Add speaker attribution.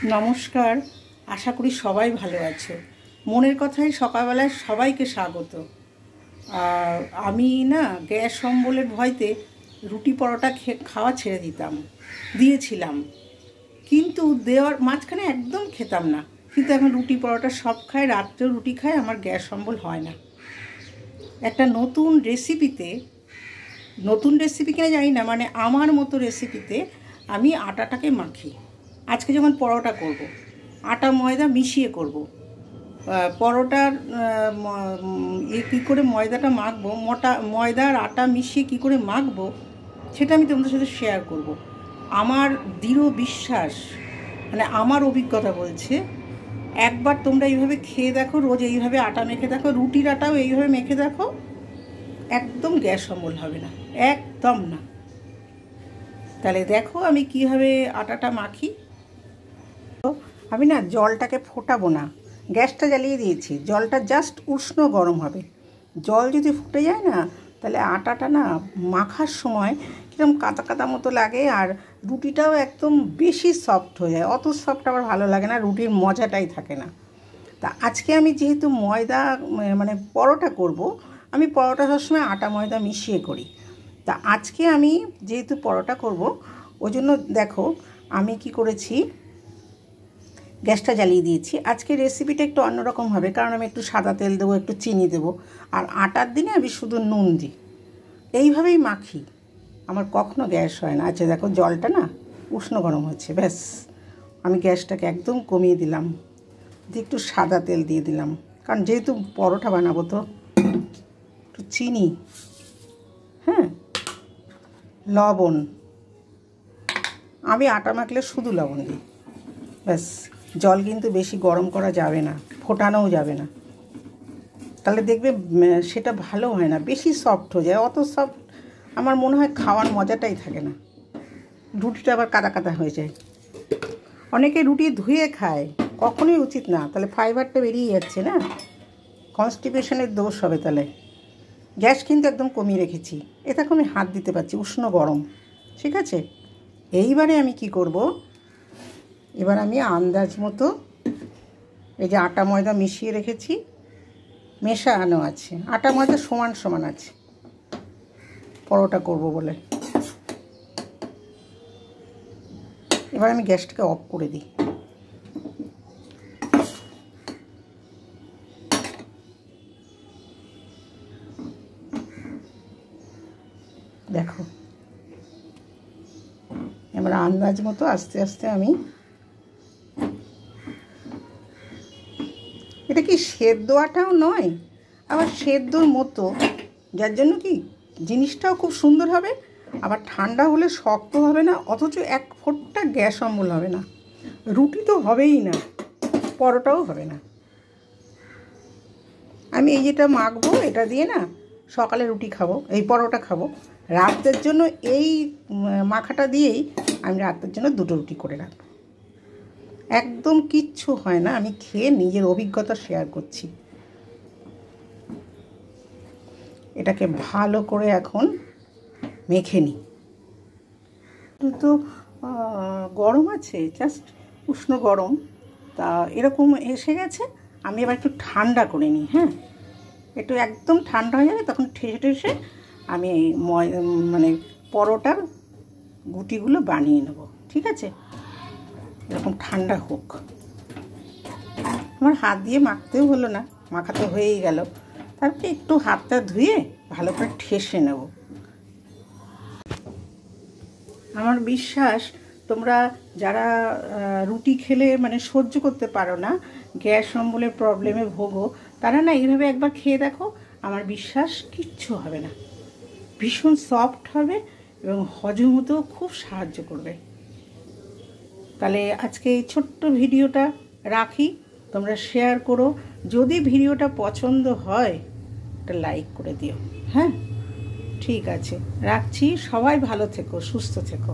Speaker 1: নমস্কার, আশা করি সবাই ভালো আছো। মনের কথায় সকালবেলায় সবাইকে স্বাগত। আমি না গ্যাস অম্বলের ভয়তে রুটি পরোটা খাওয়া ছেড়ে দিয়েছিলাম, কিন্তু দেওয়ার মাঝখানে একদম খেতাম না। কিন্তু এখন রুটি পরোটা সব খাই, রাত্রেও রুটি খাই, আমার গ্যাস অম্বল হয় না। একটা নতুন রেসিপি কিনা জানি না, মানে আমার মতো রেসিপিতে আমি আটাটাকে মাখি। আজকে যেমন পরোটা করব, আটা ময়দা মিশিয়ে করব। পরোটার কী করে ময়দাটা মাখবো, ময়দা আর আটা মিশিয়ে কী করে মাখবো, সেটা আমি তোমাদের সাথে শেয়ার করব। আমার দৃঢ় বিশ্বাস, মানে আমার অভিজ্ঞতা বলছে, একবার তোমরা এইভাবে খেয়ে দেখো, রোজ এইভাবে আটা মেখে দেখো, রুটির আটাও এইভাবে মেখে দেখো, একদম গ্যাস অম্বল হবে না, একদম না। তাহলে দেখো আমি কীভাবে আটাটা মাখি। আমি না জলটাকে ফোটাবো না, গ্যাসটা জ্বালিয়ে দিয়েছি, জলটা জাস্ট উষ্ণ গরম হবে। জল যদি ফুটে যায় না, তাহলে আটাটা না মাখার সময় কিরকম কাদা কাদা মতো লাগে, আর রুটিটাও একদম বেশি সফট হয়ে যায়। অত সফট আবার ভালো লাগে না, রুটির মজাটাই থাকে না। তা আজকে আমি যেহেতু ময়দা মানে পরোটা করব, আমি পরোটা সবসময় আটা ময়দা মিশিয়ে করি। তা আজকে আমি যেহেতু পরোটা করব, ওই জন্য দেখো আমি কি করেছি, গ্যাসটা জ্বালিয়ে দিয়েছি। আজকে রেসিপিটা একটু অন্যরকম হবে, কারণ আমি একটু সাদা তেল দেবো, একটু চিনি দেবো, আর আটার দিনে আমি শুধু নুন দিই। এইভাবেই মাখি, আমার কখনো গ্যাস হয় না। আচ্ছা দেখো জলটা না উষ্ণ গরম হচ্ছে, ব্যাস আমি গ্যাসটাকে একদম কমিয়ে দিলাম, দিয়ে একটু সাদা তেল দিয়ে দিলাম, কারণ যেহেতু পরোটা বানাবো তো। একটু চিনি, হ্যাঁ, লবণ, আমি আটা মাখলে শুধু লবণ দিই, ব্যাস। জল কিন্তু বেশি গরম করা যাবে না, ফোটানোও যাবে না, তাহলে দেখবে সেটা ভালো হয় না, বেশি সফট হয়ে যায়। অত সফট আমার মনে হয় খাওয়ার মজাটাই থাকে না, রুটিটা আবার কাদা কাদা হয়ে যায়। অনেকে রুটি ধুয়ে খায়, কখনোই উচিত না, তাহলে ফাইবারটা বেরিয়ে যাচ্ছে না, কনস্টিপেশনের দোষ হবে। তাহলে গ্যাস কিন্তু একদম কমিয়ে রেখেছি, এটা আমি হাত দিতে পারছি, উষ্ণ গরম, ঠিক আছে। এইবারে আমি কি করব, এবার আমি আন্দাজ মতো এই যে আটা ময়দা মিশিয়ে রেখেছি, মেশানো আছে, আটা ময়দা সমান সমান আছে পরোটা করব বলে। এবার আমি গ্যাসটাকে অফ করে দিই। দেখো এবার আন্দাজ মতো আস্তে আস্তে আমি, এটা কি সেদ্ধ আটাও নয়, আবার সেদ্ধর মতো, যার জন্য কি জিনিসটাও খুব সুন্দর হবে, আবার ঠান্ডা হলে শক্ত হবে না, অথচ এক ফোঁটা গ্যাস অম্বল হবে না। রুটি তো হবেই না, পরোটাও হবে না। আমি এই যেটা মাখবো, এটা দিয়ে না সকালে রুটি খাবো, এই পরোটা খাবো, রাতের জন্য এই মাখাটা দিয়েই আমি রাতের জন্য দুটো রুটি করে রাখবো। একদম কিচ্ছু হয় না, আমি খেয়ে নিজের অভিজ্ঞতা শেয়ার করছি। এটাকে ভালো করে এখন মেখে নিই। তো গরম আছে, জাস্ট উষ্ণ গরম, তা এরকম এসে গেছে। আমি এবার একটু ঠান্ডা করে নিই, হ্যাঁ, একটু একদম ঠান্ডা হয়ে যাবে, তখন ঠেসে ঠেসে আমি মানে পরোটার গুটিগুলো বানিয়ে নেব, ঠিক আছে। এরকম ঠান্ডা হোক, আমার হাত দিয়ে মাখতেও হলো না, মাখাতে হয়েই গেল। তারপরে একটু হাতটা ধুয়ে ভালো করে ঠেসে নেব। আমার বিশ্বাস তোমরা যারা রুটি খেলে মানে সহ্য করতে পারো না, গ্যাস অম্বলের প্রবলেমে ভোগো, তারা না এইভাবে একবার খেয়ে দেখো, আমার বিশ্বাস কিচ্ছু হবে না, ভীষণ সফট হবে এবং হজম হতেও খুব সাহায্য করবে। তাহলে আজকে এই ছোট্ট ভিডিওটা রাখি, তোমরা শেয়ার করো, যদি ভিডিওটা পছন্দ হয় একটা লাইক করে দিও, হ্যাঁ, ঠিক আছে, রাখছি। সবাই ভালো থেকো, সুস্থ থেকো।